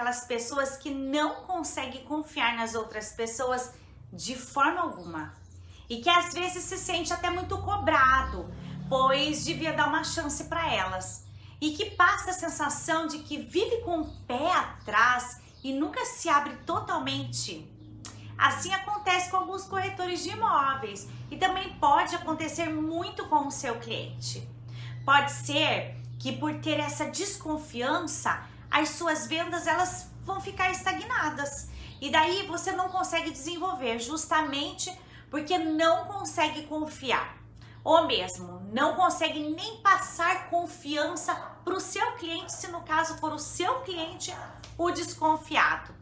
aquelas pessoas que não conseguem confiar nas outras pessoas de forma alguma e que às vezes se sente até muito cobrado, pois devia dar uma chance para elas, e que passa a sensação de que vive com o pé atrás e nunca se abre totalmente. Assim acontece com alguns corretores de imóveis e também pode acontecer muito com o seu cliente. Pode ser que por ter essa desconfiança, as suas vendas elas vão ficar estagnadas e daí você não consegue desenvolver, justamente porque não consegue confiar, ou mesmo não consegue nem passar confiança para o seu cliente, se no caso for o seu cliente o desconfiado.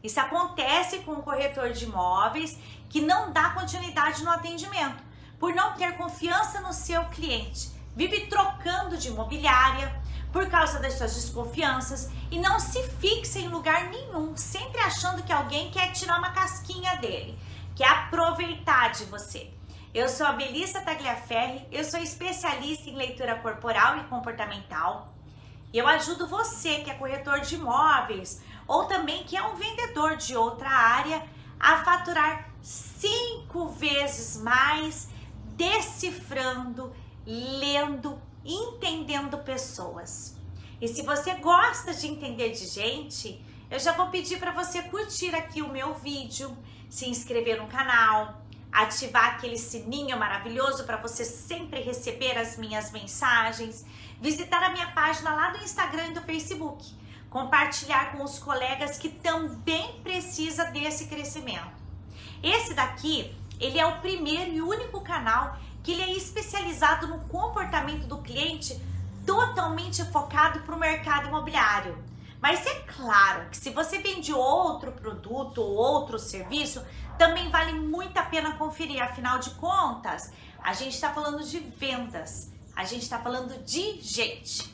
Isso acontece com o corretor de imóveis que não dá continuidade no atendimento, por não ter confiança no seu cliente, vive trocando de imobiliária por causa das suas desconfianças e não se fixa em lugar nenhum, sempre achando que alguém quer tirar uma casquinha dele, quer aproveitar de você. Eu sou a Melissa Tagliaferri, eu sou especialista em leitura corporal e comportamental. E eu ajudo você que é corretor de imóveis ou também que é um vendedor de outra área a faturar 5 vezes mais decifrando, lendo, entendendo pessoas. E se você gosta de entender de gente, eu já vou pedir para você curtir aqui o meu vídeo, se inscrever no canal, ativar aquele sininho maravilhoso para você sempre receber as minhas mensagens, visitar a minha página lá do Instagram e do Facebook, compartilhar com os colegas que também precisa desse crescimento. Esse daqui, ele é o primeiro e único canal que ele é especializado no comportamento do cliente, totalmente focado para o mercado imobiliário. Mas é claro que se você vende outro produto ou outro serviço, também vale muito a pena conferir, afinal de contas, a gente está falando de vendas, a gente está falando de gente.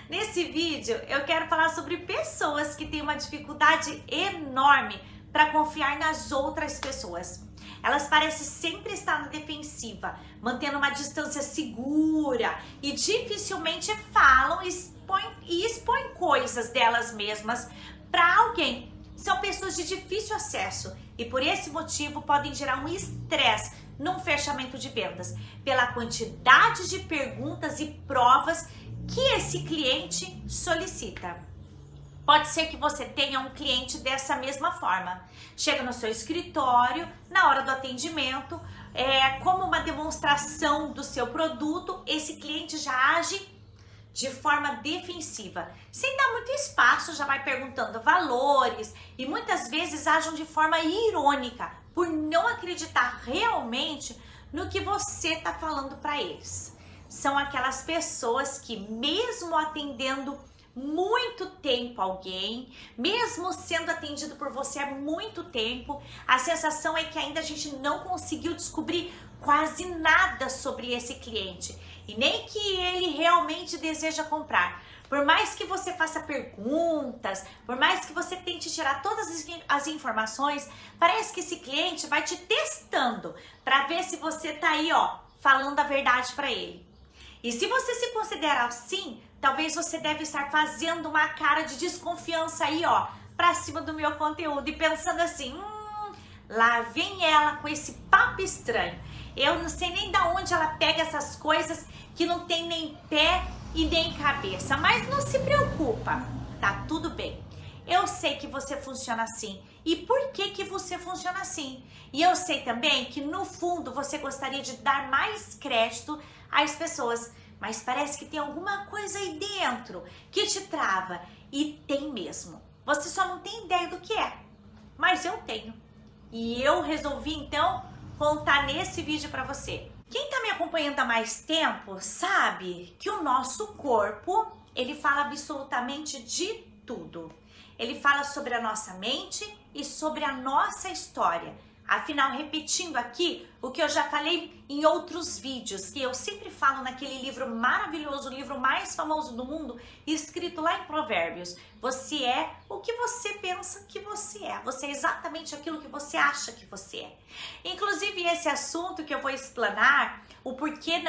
Nesse vídeo, eu quero falar sobre pessoas que têm uma dificuldade enorme para confiar nas outras pessoas. Elas parecem sempre estar na defensiva, mantendo uma distância segura e dificilmente falam e expõem coisas delas mesmas para alguém. São pessoas de difícil acesso e por esse motivo podem gerar um estresse num fechamento de vendas, pela quantidade de perguntas e provas que esse cliente solicita. Pode ser que você tenha um cliente dessa mesma forma. Chega no seu escritório, na hora do atendimento, como uma demonstração do seu produto, esse cliente já age de forma defensiva, sem dar muito espaço, já vai perguntando valores e muitas vezes agem de forma irônica, por não acreditar realmente no que você está falando para eles. São aquelas pessoas que, mesmo atendendo muito tempo alguém, mesmo sendo atendido por você há muito tempo, a sensação é que ainda a gente não conseguiu descobrir quase nada sobre esse cliente e nem que ele realmente deseja comprar. Por mais que você faça perguntas, por mais que você tente tirar todas as informações, parece que esse cliente vai te testando para ver se você tá aí, falando a verdade para ele. E se você se considera assim, talvez você deve estar fazendo uma cara de desconfiança aí, pra cima do meu conteúdo e pensando assim, lá vem ela com esse papo estranho. Eu não sei nem de onde ela pega essas coisas que não tem nem pé e nem cabeça. Mas não se preocupa, tá tudo bem. Eu sei que você funciona assim. E por que você funciona assim? E eu sei também que no fundo você gostaria de dar mais crédito às pessoas, mas parece que tem alguma coisa aí dentro que te trava. E tem mesmo. Você só não tem ideia do que é, mas eu tenho. E eu resolvi então contar nesse vídeo para você. Quem tá me acompanhando há mais tempo sabe que o nosso corpo, ele fala absolutamente de tudo. Ele fala sobre a nossa mente e sobre a nossa história. Afinal, repetindo aqui o que eu já falei em outros vídeos, que eu sempre falo naquele livro maravilhoso, o livro mais famoso do mundo, escrito lá em Provérbios. Você é o que você pensa que você é. Você é exatamente aquilo que você acha que você é. Inclusive, esse assunto que eu vou explanar, o porquê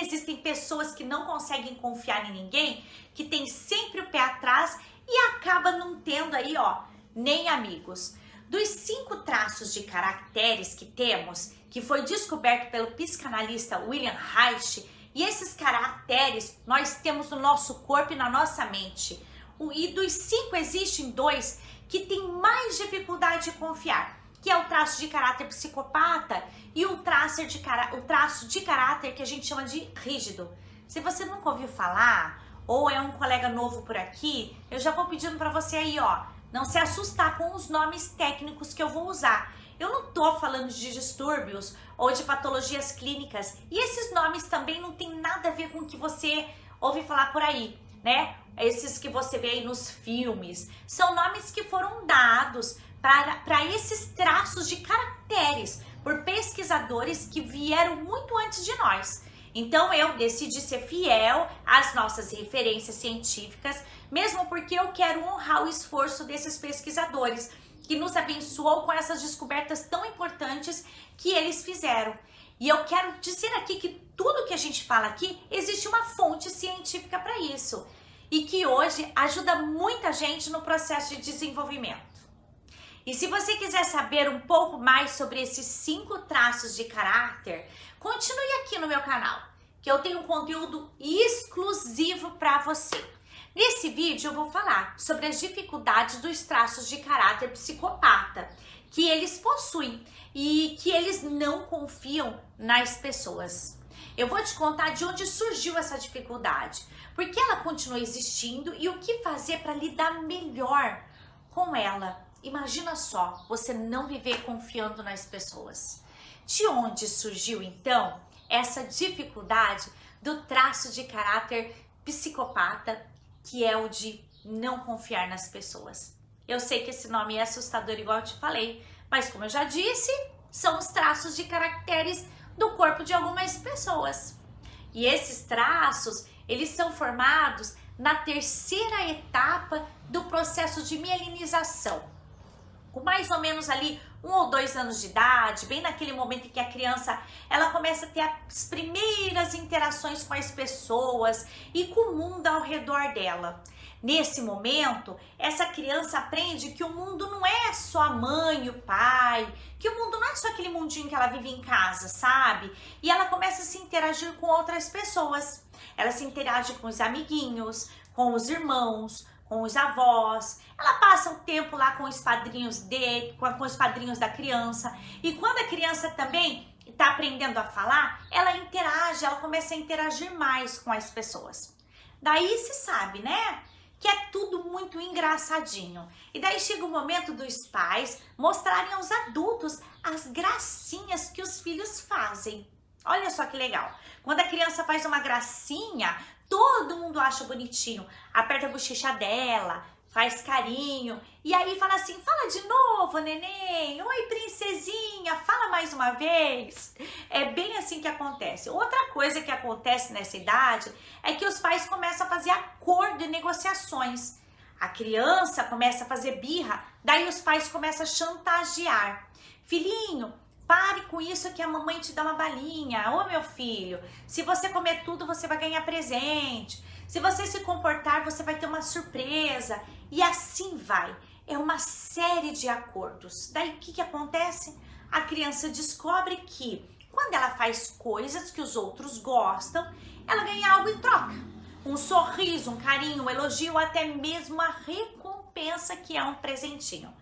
existem pessoas que não conseguem confiar em ninguém, que tem sempre o pé atrás, e acaba não tendo aí, ó, nem amigos. Dos 5 traços de caracteres que temos, que foi descoberto pelo psicanalista William Reich, e esses caracteres nós temos no nosso corpo e na nossa mente. E dos 5 existem 2 que têm mais dificuldade de confiar, que é o traço de caráter psicopata e o traço de caráter que a gente chama de rígido. Se você nunca ouviu falar, ou é um colega novo por aqui, eu já vou pedindo para você aí, ó, não se assustar com os nomes técnicos que eu vou usar. Eu não tô falando de distúrbios ou de patologias clínicas, e esses nomes também não tem nada a ver com o que você ouve falar por aí, né? Esses que você vê aí nos filmes, são nomes que foram dados para esses traços de caracteres por pesquisadores que vieram muito antes de nós. Então eu decidi ser fiel às nossas referências científicas, mesmo porque eu quero honrar o esforço desses pesquisadores que nos abençoou com essas descobertas tão importantes que eles fizeram. E eu quero dizer aqui que tudo que a gente fala aqui, existe uma fonte científica para isso. E que hoje ajuda muita gente no processo de desenvolvimento. E se você quiser saber um pouco mais sobre esses 5 traços de caráter, continue aqui no meu canal, que eu tenho um conteúdo exclusivo para você. Nesse vídeo eu vou falar sobre as dificuldades dos traços de caráter psicopata, que eles possuem e que eles não confiam nas pessoas. Eu vou te contar de onde surgiu essa dificuldade, porque ela continua existindo e o que fazer para lidar melhor com ela. Imagina só, você não viver confiando nas pessoas. De onde surgiu então essa dificuldade do traço de caráter psicopata, que é o de não confiar nas pessoas? Eu sei que esse nome é assustador, igual eu te falei, mas como eu já disse, são os traços de caracteres do corpo de algumas pessoas. E esses traços, eles são formados na terceira etapa do processo de mielinização. Com mais ou menos ali 1 ou 2 anos de idade, bem naquele momento em que a criança ela começa a ter as primeiras interações com as pessoas e com o mundo ao redor dela. Nesse momento, essa criança aprende que o mundo não é só a mãe e o pai, que o mundo não é só aquele mundinho que ela vive em casa, sabe? E ela começa a se interagir com outras pessoas. Ela se interage com os amiguinhos, com os irmãos, com os avós. Ela passa um tempo lá com os padrinhos com os padrinhos da criança. E quando a criança também está aprendendo a falar, ela interage, ela começa a interagir mais com as pessoas. Daí se sabe, né? Que é tudo muito engraçadinho. E daí chega o momento dos pais mostrarem aos adultos as gracinhas que os filhos fazem. Olha só que legal. Quando a criança faz uma gracinha, todo mundo acha bonitinho. Aperta a bochecha dela, faz carinho. E aí fala assim, fala de novo, neném. Oi, princesinha, fala mais uma vez. É bem assim que acontece. Outra coisa que acontece nessa idade é que os pais começam a fazer acordo e negociações. A criança começa a fazer birra, daí os pais começam a chantagear. Filhinho, pare com isso que a mamãe te dá uma balinha. Ô meu filho, se você comer tudo, você vai ganhar presente. Se você se comportar, você vai ter uma surpresa. E assim vai. É uma série de acordos. Daí o que acontece? A criança descobre que quando ela faz coisas que os outros gostam, ela ganha algo em troca. Um sorriso, um carinho, um elogio, ou até mesmo uma recompensa, que é um presentinho.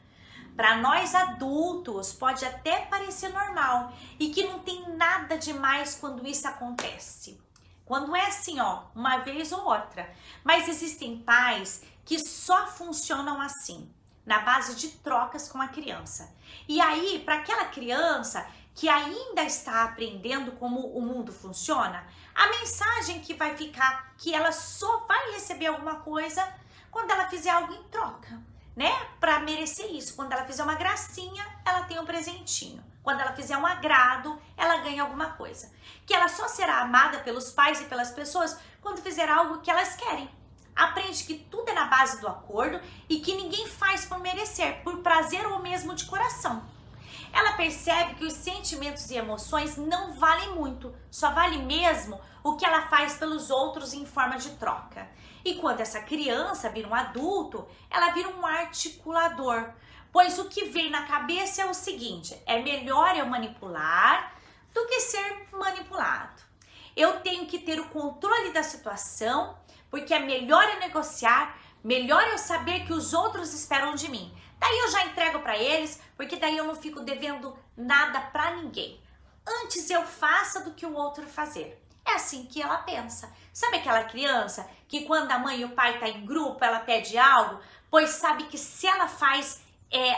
Para nós adultos pode até parecer normal e que não tem nada demais quando isso acontece. Quando é assim, ó, uma vez ou outra. Mas existem pais que só funcionam assim, na base de trocas com a criança. E aí, para aquela criança que ainda está aprendendo como o mundo funciona, a mensagem que vai ficar, que ela só vai receber alguma coisa quando ela fizer algo em troca, né? Para merecer isso. Quando ela fizer uma gracinha, ela tem um presentinho. Quando ela fizer um agrado, ela ganha alguma coisa. Que ela só será amada pelos pais e pelas pessoas quando fizer algo que elas querem. Aprende que tudo é na base do acordo e que ninguém faz por merecer, por prazer ou mesmo de coração. ela percebe que os sentimentos e emoções não valem muito, só vale mesmo o que ela faz pelos outros em forma de troca. E quando essa criança vira um adulto, ela vira um articulador, pois o que vem na cabeça é o seguinte: é melhor eu manipular do que ser manipulado. Eu tenho que ter o controle da situação, porque é melhor eu negociar, melhor eu saber que os outros esperam de mim. Daí eu já entrego para eles, porque daí eu não fico devendo nada para ninguém. Antes eu faça do que o outro fazer. É assim que ela pensa. Sabe aquela criança que quando a mãe e o pai tá em grupo, ela pede algo, pois sabe que se ela faz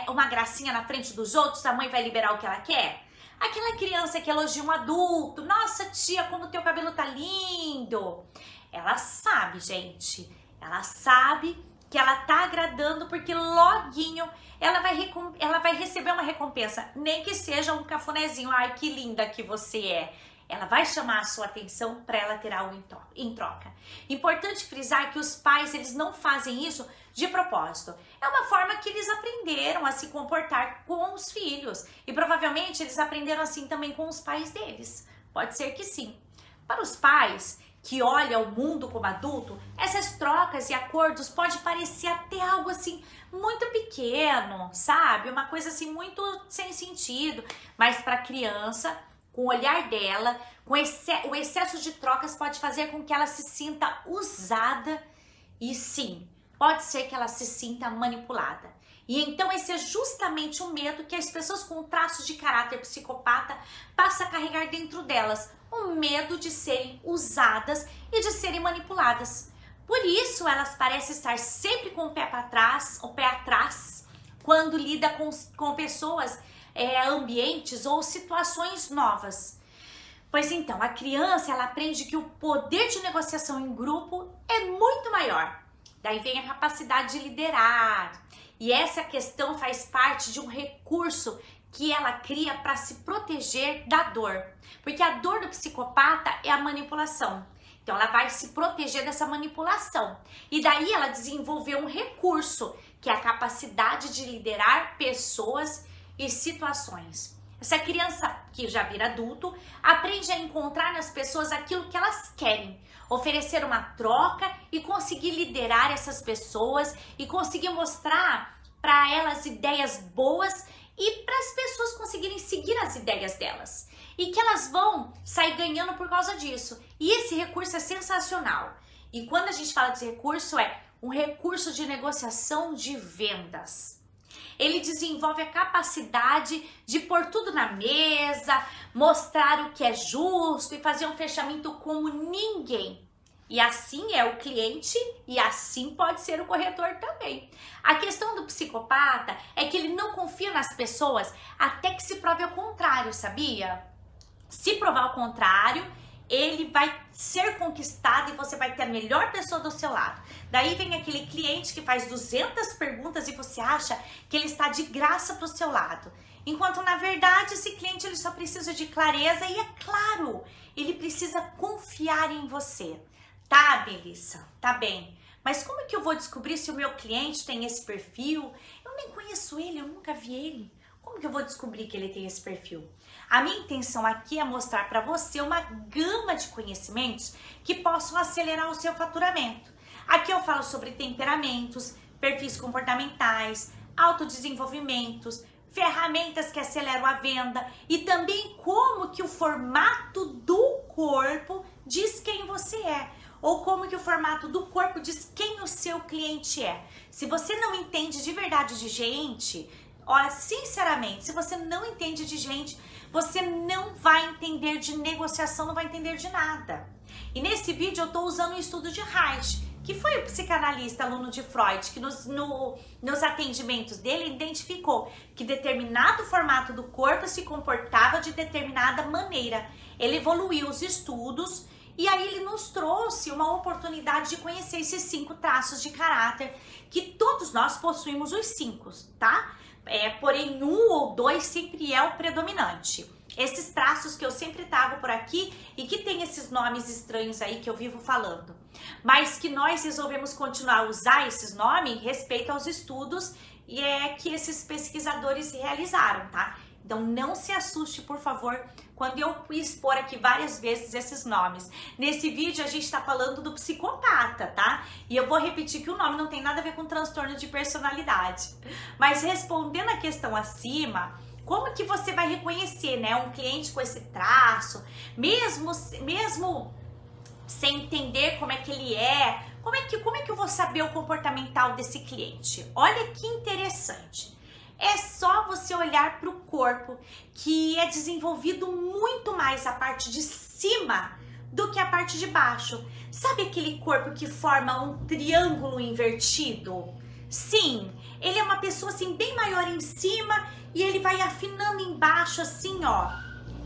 uma gracinha na frente dos outros, a mãe vai liberar o que ela quer? Aquela criança que elogia um adulto, nossa tia, como teu cabelo tá lindo. Ela sabe, gente, ela sabe que ela tá agradando porque loguinho ela vai receber uma recompensa, nem que seja um cafunézinho. Ai, que linda que você é. Ela vai chamar a sua atenção para ela ter algo em troca. Importante frisar que os pais, eles não fazem isso de propósito. É uma forma que eles aprenderam a se comportar com os filhos. E provavelmente eles aprenderam assim também com os pais deles. Pode ser que sim. Para os pais que olham o mundo como adulto, essas trocas e acordos pode parecer até algo assim muito pequeno, sabe? Uma coisa assim muito sem sentido. Mas para a criança, com o olhar dela, o excesso de trocas pode fazer com que ela se sinta usada e sim, pode ser que ela se sinta manipulada. E então esse é justamente o medo que as pessoas com traços de caráter psicopata passam a carregar dentro delas. O medo de serem usadas e de serem manipuladas. Por isso elas parecem estar sempre com o pé atrás, quando lida com pessoas, ambientes ou situações novas. Pois então, a criança ela aprende que o poder de negociação em grupo é muito maior. Daí vem a capacidade de liderar. E essa questão faz parte de um recurso que ela cria para se proteger da dor. Porque a dor do psicopata é a manipulação. Então ela vai se proteger dessa manipulação. E daí ela desenvolveu um recurso, que é a capacidade de liderar pessoas e situações. Essa criança que já vira adulto aprende a encontrar nas pessoas aquilo que elas querem, oferecer uma troca e conseguir liderar essas pessoas e conseguir mostrar para elas ideias boas e para as pessoas conseguirem seguir as ideias delas. E que elas vão sair ganhando por causa disso. E esse recurso é sensacional. E quando a gente fala de recurso, é um recurso de negociação de vendas. Ele desenvolve a capacidade de pôr tudo na mesa, mostrar o que é justo e fazer um fechamento como ninguém. E assim é o cliente e assim pode ser o corretor também. A questão do psicopata é que ele não confia nas pessoas até que se prove ao contrário, sabia? Se provar o contrário, ele vai ser conquistado e você vai ter a melhor pessoa do seu lado. Daí vem aquele cliente que faz 200 perguntas e você acha que ele está de graça para o seu lado. Enquanto na verdade esse cliente ele só precisa de clareza e é claro, ele precisa confiar em você. Tá, Melissa, tá bem. Mas como é que eu vou descobrir se o meu cliente tem esse perfil? Eu nem conheço ele, eu nunca vi ele. Como que eu vou descobrir que ele tem esse perfil? A minha intenção aqui é mostrar para você uma gama de conhecimentos que possam acelerar o seu faturamento. Aqui eu falo sobre temperamentos, perfis comportamentais, autodesenvolvimentos, ferramentas que aceleram a venda e também como que o formato do corpo diz quem você é. Ou como que o formato do corpo diz quem o seu cliente é. Se você não entende de verdade de gente, olha, sinceramente, se você não entende de gente, você não vai entender de negociação, não vai entender de nada. E nesse vídeo eu estou usando o estudo de Reich, que foi o psicanalista aluno de Freud, que nos atendimentos dele identificou que determinado formato do corpo se comportava de determinada maneira. Ele evoluiu os estudos e aí ele nos trouxe uma oportunidade de conhecer esses 5 traços de caráter, que todos nós possuímos os 5, tá? Porém, 1 ou 2 sempre é o predominante. Esses traços que eu sempre trago por aqui e que tem esses nomes estranhos aí que eu vivo falando. Mas que nós resolvemos continuar a usar esses nomes em respeito aos estudos que esses pesquisadores realizaram, tá? Então não se assuste, por favor, quando eu expor aqui várias vezes esses nomes. Nesse vídeo a gente tá falando do psicopata, tá? E eu vou repetir que o nome não tem nada a ver com transtorno de personalidade. Mas respondendo a questão acima, como que você vai reconhecer, né, um cliente com esse traço, mesmo sem entender como é que ele é, como é que eu vou saber o comportamental desse cliente? Olha que interessante. É só você olhar para o corpo, que é desenvolvido muito mais a parte de cima do que a parte de baixo. Sabe aquele corpo que forma um triângulo invertido? Sim, ele é uma pessoa assim bem maior em cima e ele vai afinando embaixo assim, ó.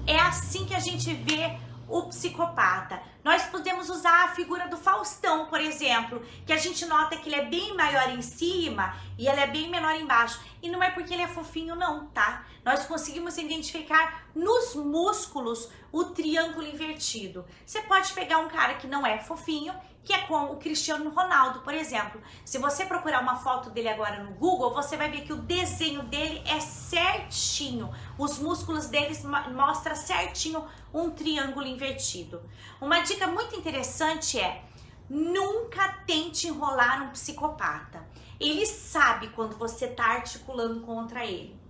É assim que a gente vê o psicopata. Nós podemos usar a figura do Faustão, por exemplo, que a gente nota que ele é bem maior em cima e ele é bem menor embaixo. E não é porque ele é fofinho não, tá? Nós conseguimos identificar nos músculos o triângulo invertido. Você pode pegar um cara que não é fofinho, que é como o Cristiano Ronaldo, por exemplo. Se você procurar uma foto dele agora no Google, você vai ver que o desenho dele é certinho. Os músculos deles mostram certinho um triângulo invertido. Uma dica muito interessante é: nunca tente enrolar um psicopata. Ele sabe quando você está articulando contra ele.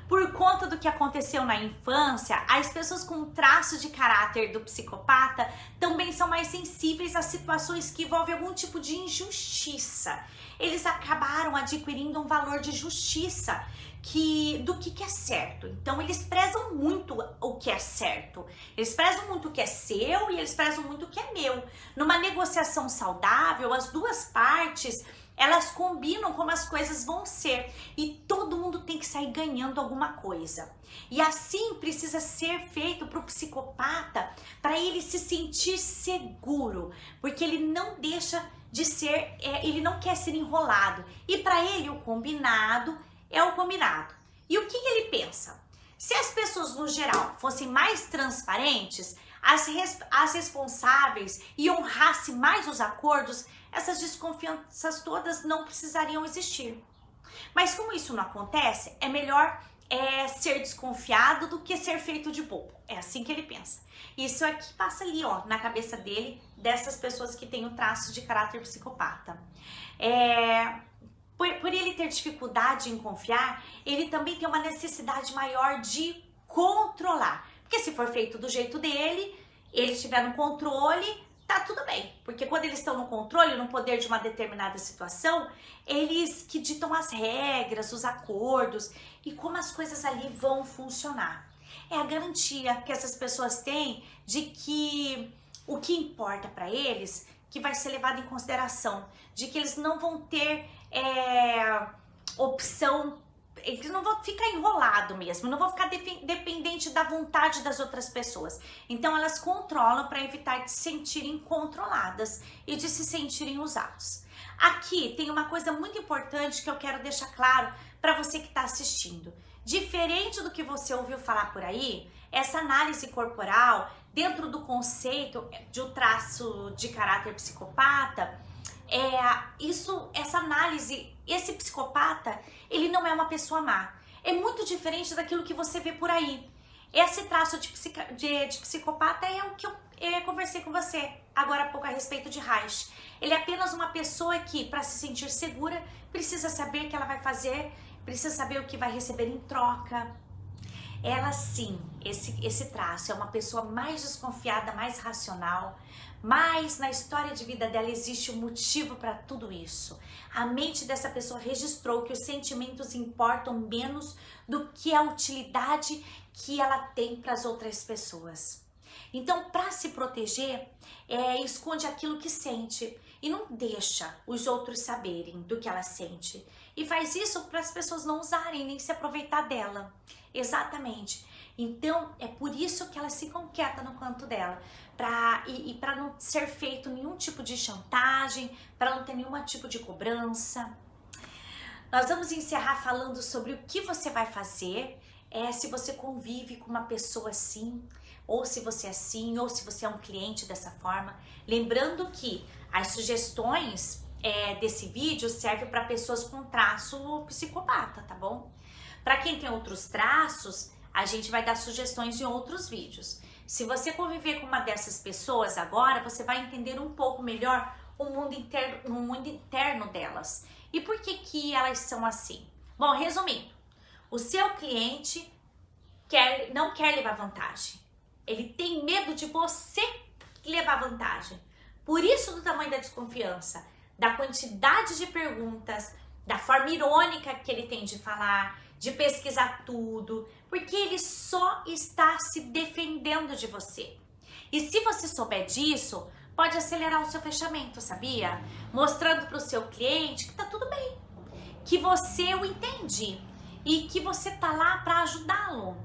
Por conta do que aconteceu na infância, as pessoas com traços de caráter do psicopata também são mais sensíveis a situações que envolvem algum tipo de injustiça. Eles acabaram adquirindo um valor de justiça do que é certo. Então eles prezam muito o que é certo. Eles prezam muito o que é seu e eles prezam muito o que é meu. Numa negociação saudável, as duas partes elas combinam como as coisas vão ser e todo mundo tem que sair ganhando alguma coisa. E assim precisa ser feito para o psicopata, para ele se sentir seguro, porque ele não deixa de ser, ele não quer ser enrolado. E para ele o combinado é o combinado. E o que ele pensa? Se as pessoas no geral fossem mais transparentes, as responsáveis e honrassem mais os acordos, essas desconfianças todas não precisariam existir. Mas como isso não acontece, é melhor ser desconfiado do que ser feito de bobo. É assim que ele pensa. Isso aqui passa ali, ó, na cabeça dele, dessas pessoas que têm o traço de caráter psicopata. Por ele ter dificuldade em confiar, ele também tem uma necessidade maior de controlar. Porque se for feito do jeito dele, ele estiver no controle, tá tudo bem, porque quando eles estão no controle, no poder de uma determinada situação, eles que ditam as regras, os acordos e como as coisas ali vão funcionar. É a garantia que essas pessoas têm de que o que importa para eles, que vai ser levado em consideração, de que eles não vão ter opção, eles não vão ficar enrolado mesmo, não vão ficar dependente da vontade das outras pessoas. Então elas controlam para evitar de se sentirem controladas e de se sentirem usados. Aqui tem uma coisa muito importante que eu quero deixar claro para você que está assistindo. Diferente do que você ouviu falar por aí, essa análise corporal, dentro do conceito de um traço de caráter psicopata, essa análise, esse psicopata, ele não é uma pessoa má. É muito diferente daquilo que você vê por aí. Esse traço de psicopata é o que eu conversei com você agora há pouco a respeito de Reich. Ele é apenas uma pessoa que, para se sentir segura, precisa saber o que ela vai fazer, precisa saber o que vai receber em troca. Ela sim, esse traço é uma pessoa mais desconfiada, mais racional, mas na história de vida dela existe um motivo para tudo isso. A mente dessa pessoa registrou que os sentimentos importam menos do que a utilidade que ela tem para as outras pessoas. Então, para se proteger, esconde aquilo que sente e não deixa os outros saberem do que ela sente. E faz isso para as pessoas não usarem nem se aproveitar dela. Exatamente. Então, é por isso que elas ficam quietas no canto dela. Para não ser feito nenhum tipo de chantagem, para não ter nenhum tipo de cobrança. Nós vamos encerrar falando sobre o que você vai fazer se você convive com uma pessoa assim, ou se você é assim, ou se você é um cliente dessa forma. Lembrando que as sugestões desse vídeo servem para pessoas com traço psicopata, tá bom? Para quem tem outros traços, A gente vai dar sugestões em outros vídeos. Se você conviver com uma dessas pessoas agora, você vai entender um pouco melhor o mundo interno delas. E por que elas são assim? Bom, resumindo, o seu cliente não quer levar vantagem. Ele tem medo de você levar vantagem. Por isso do tamanho da desconfiança, da quantidade de perguntas, da forma irônica que ele tem de falar, de pesquisar tudo, porque ele só está se defendendo de você. E se você souber disso, pode acelerar o seu fechamento, sabia? Mostrando para o seu cliente que tá tudo bem, que você o entende e que você tá lá para ajudá-lo.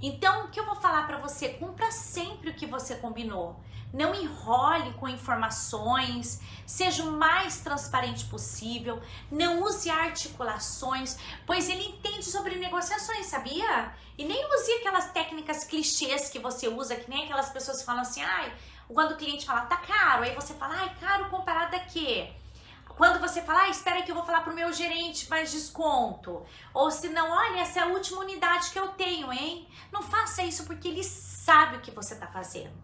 Então, o que eu vou falar para você? Cumpra sempre o que você combinou. Não enrole com informações, seja o mais transparente possível, não use articulações, pois ele entende sobre negociações, sabia? E nem use aquelas técnicas clichês que você usa, que nem aquelas pessoas que falam assim, ai, quando o cliente fala, tá caro, aí você fala, ai, caro comparado a quê? Quando você fala, espera que eu vou falar pro meu gerente mais desconto. Ou se não, olha, essa é a última unidade que eu tenho, hein? Não faça isso porque ele sabe o que você tá fazendo.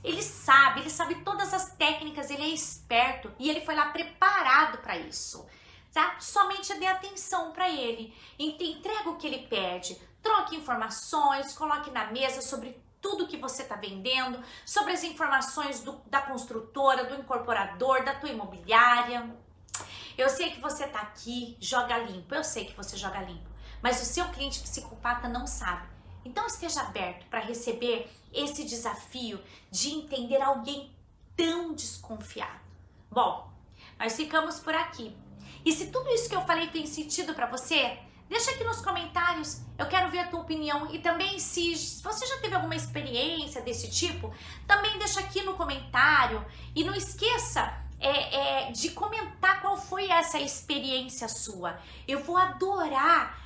Ele sabe todas as técnicas, ele é esperto e ele foi lá preparado para isso. Tá? Somente dê atenção para ele. Entrega o que ele pede, troque informações, coloque na mesa sobre tudo que você está vendendo, sobre as informações da construtora, do incorporador, da tua imobiliária. Eu sei que você está aqui, joga limpo, eu sei que você joga limpo, mas o seu cliente psicopata não sabe. Então esteja aberto para receber esse desafio de entender alguém tão desconfiado. Bom, nós ficamos por aqui. E se tudo isso que eu falei tem sentido para você, deixa aqui nos comentários, eu quero ver a tua opinião. E também se você já teve alguma experiência desse tipo, também deixa aqui no comentário. E não esqueça de comentar qual foi essa experiência sua. Eu vou adorar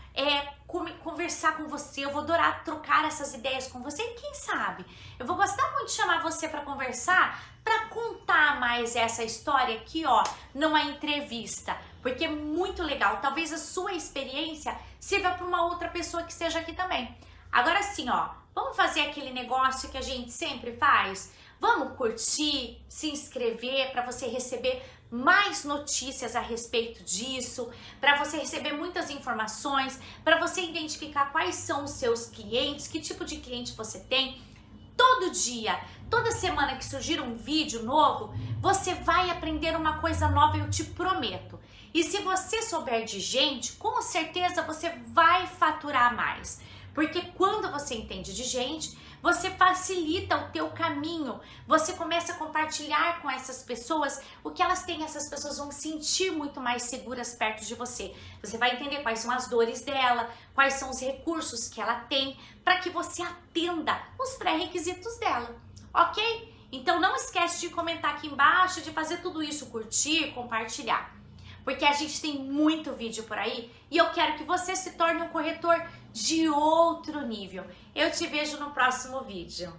conversar com você, eu vou adorar trocar essas ideias com você. E quem sabe, eu vou gostar muito de chamar você para conversar, para contar mais essa história aqui, ó, numa entrevista. Porque é muito legal, talvez a sua experiência sirva para uma outra pessoa que esteja aqui também. Agora sim, ó, vamos fazer aquele negócio que a gente sempre faz? Vamos curtir, se inscrever para você receber mais notícias a respeito disso, para você receber muitas informações, para você identificar quais são os seus clientes, que tipo de cliente você tem. Todo dia, toda semana que surgir um vídeo novo, você vai aprender uma coisa nova, eu te prometo. E se você souber de gente, com certeza você vai faturar mais. Porque quando você entende de gente, você facilita o teu caminho, você começa a compartilhar com essas pessoas o que elas têm, essas pessoas vão se sentir muito mais seguras perto de você. Você vai entender quais são as dores dela, quais são os recursos que ela tem, para que você atenda os pré-requisitos dela, ok? Então não esquece de comentar aqui embaixo, de fazer tudo isso, curtir, compartilhar. Porque a gente tem muito vídeo por aí e eu quero que você se torne um corretor de outro nível. Eu te vejo no próximo vídeo.